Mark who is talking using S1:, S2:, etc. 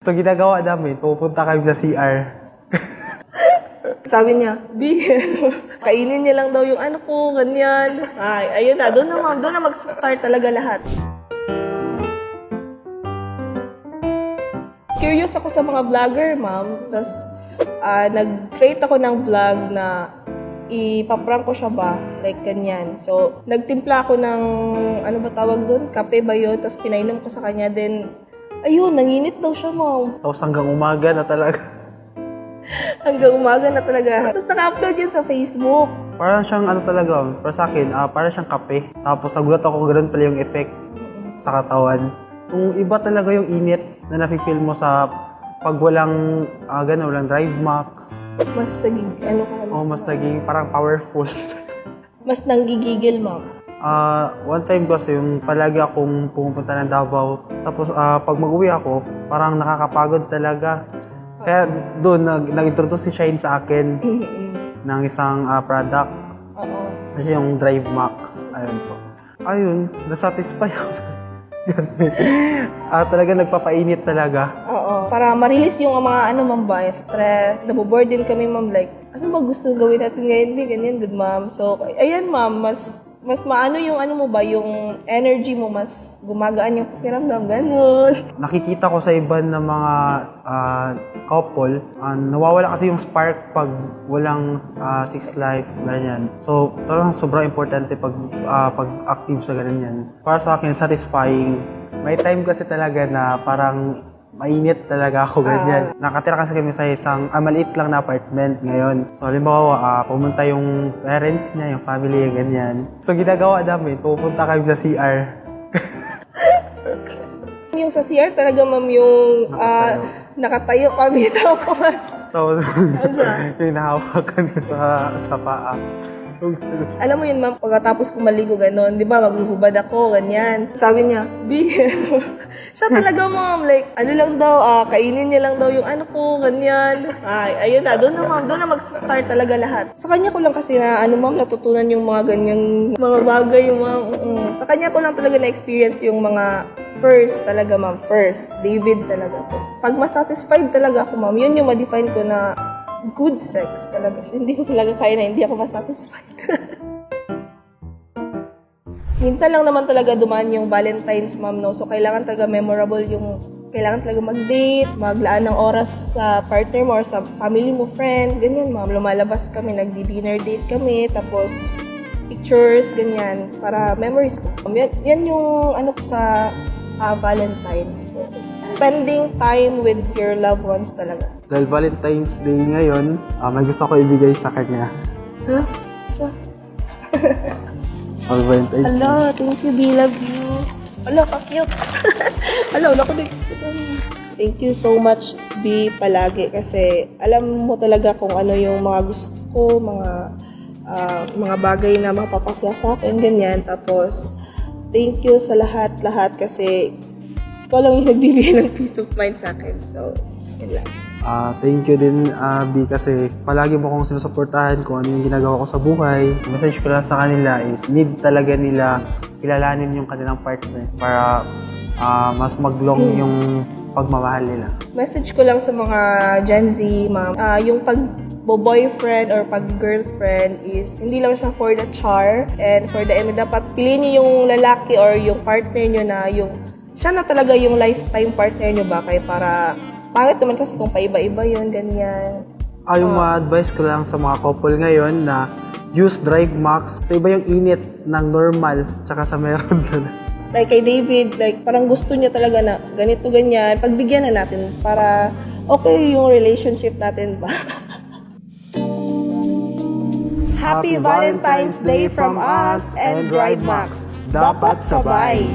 S1: So ginagawa namin, pupunta kami sa CR.
S2: Sabi niya, B, kainin niya lang daw yung ano ko, ganyan. Ay, ayun na, doon na ma'am, doon na mag-start talaga lahat. Curious ako sa mga vlogger, ma'am. Tapos, nag-create ako ng vlog na ipaprank ko siya ba? Like, ganyan. So, nagtimpla ako ng, ano ba tawag doon? Kape ba yun? Tapos, pinainom ko sa kanya. Then, ayun, nanginit daw siya, ma'am.
S1: Tapos hanggang umaga na talaga.
S2: Hanggang umaga na talaga. Tapos, naka-upload yun sa Facebook.
S1: Parang siyang ano talaga, para sa akin, parang siyang kape. Tapos nagulat ako, ganoon pala yung effect sa katawan. Kung iba talaga yung init na nafe-feel mo sa pag walang, walang drive max.
S2: Mas naging, ano ka?
S1: Mas naging parang powerful.
S2: Mas nanggigigil, ma'am.
S1: One time kasi yung palagi akong pumupunta ng Davao. Tapos pag mag-uwi ako, parang nakakapagod talaga. Kaya doon nag-introduce si Shine sa akin ng isang product.
S2: Oo.
S1: Kasi yung Drive Max. Ayun po. Ayun, nasatisfy ako. Kasi talaga nagpapainit talaga.
S2: Oo. Para ma-release yung mga ma'am ba, stress. Naboboard din kami, ma'am, like, ano ba gusto gawin natin ngayon? Ganyan, good, ma'am. So, ayan, ma'am, mas maano yung mo ba, yung energy mo, mas gumagaan yung pakiramdam, ganun.
S1: Nakikita ko sa iba na mga couple, nawawala kasi yung spark pag walang sex life, ganyan. So, talagang sobrang importante pag active sa ganyan. Para sa akin, satisfying. May time kasi talaga na parang mainit talaga ako, ganyan. Nakatira kasi kami sa isang maliit lang na apartment ngayon. So, halimbawa, pumunta yung parents niya, yung family, ganyan. So, ginagawa namin, pupunta kami sa CR.
S2: Yung sa CR talaga, ma'am, yung nakatayo kami tapos.
S1: Tapos, yung nahawakan ko sa paa.
S2: Alam mo yun, ma'am, pagkatapos ko maligo, gano'n, di ba, maghuhubad ako, ganyan. Sabi niya, B, siya talaga, ma'am, like, ano lang daw, kainin niya lang daw yung ano ko, ganyan. Ay, ayun na, doon na, ma'am, doon na mag-start talaga lahat. Sa kanya ko lang kasi na, ma'am, natutunan yung mga ganyang mga bagay, yung mga, sa kanya ko lang talaga na-experience yung mga first talaga, ma'am, first, David talaga po. Pag masatisfied talaga ako, ma'am, yun yung ma-define ko na good sex talaga. Hindi ko talaga kaya na hindi ako masatisfied. Minsan lang naman talaga dumaan yung Valentine's, ma'am, no? So, kailangan talaga memorable yung, kailangan talaga mag-date, maglaan ng oras sa partner mo or sa family mo, friends, ganyan, ma'am. Lumalabas kami, nagdi-dinner date kami, tapos pictures, ganyan, para memories po. Yan yung ko sa Valentine's po. Spending time with your loved ones talaga.
S1: Dahil Valentine's Day ngayon, may gusto ko ibigay sa kanya.
S2: Huh? So,
S1: Valentine's Day.
S2: hello, thank you, B, love you. Hello, ka-cute. Hello, naku, next ko. Thank you so much, B, palagi. Kasi alam mo talaga kung ano yung mga gusto ko, mga bagay na mapapasaya sa akin, ganyan. Tapos, thank you sa lahat kasi ikaw lang yung nagbibigay ng peace of mind sa akin. So, yun lang.
S1: Thank you din, B, kasi palagi mo akong sinusuportahan kung ano yung ginagawa ko sa buhay. Message ko lang sa kanila is need talaga nila kilalanin yung kanilang partner para mas maglong yung pagmamahal nila.
S2: Message ko lang sa mga Gen Z, ma'am, yung pag-boyfriend or pag-girlfriend is hindi lang siya for the char and for the end. Dapat piliin niyo yung lalaki or yung partner niyo na yung siya na talaga yung lifetime partner niyo ba? Kaya para pangit naman kasi kung paiba-iba yun, ganyan.
S1: Yung ma-advise ko lang sa mga couple ngayon na use Drive Max. Sa iba yung init ng normal tsaka sa meron na.
S2: Like kay David, like parang gusto niya talaga na ganito, ganyan. Pagbigyan na natin para okay yung relationship natin ba? Happy Valentine's Day from us and Drive Max. Dapat sabay!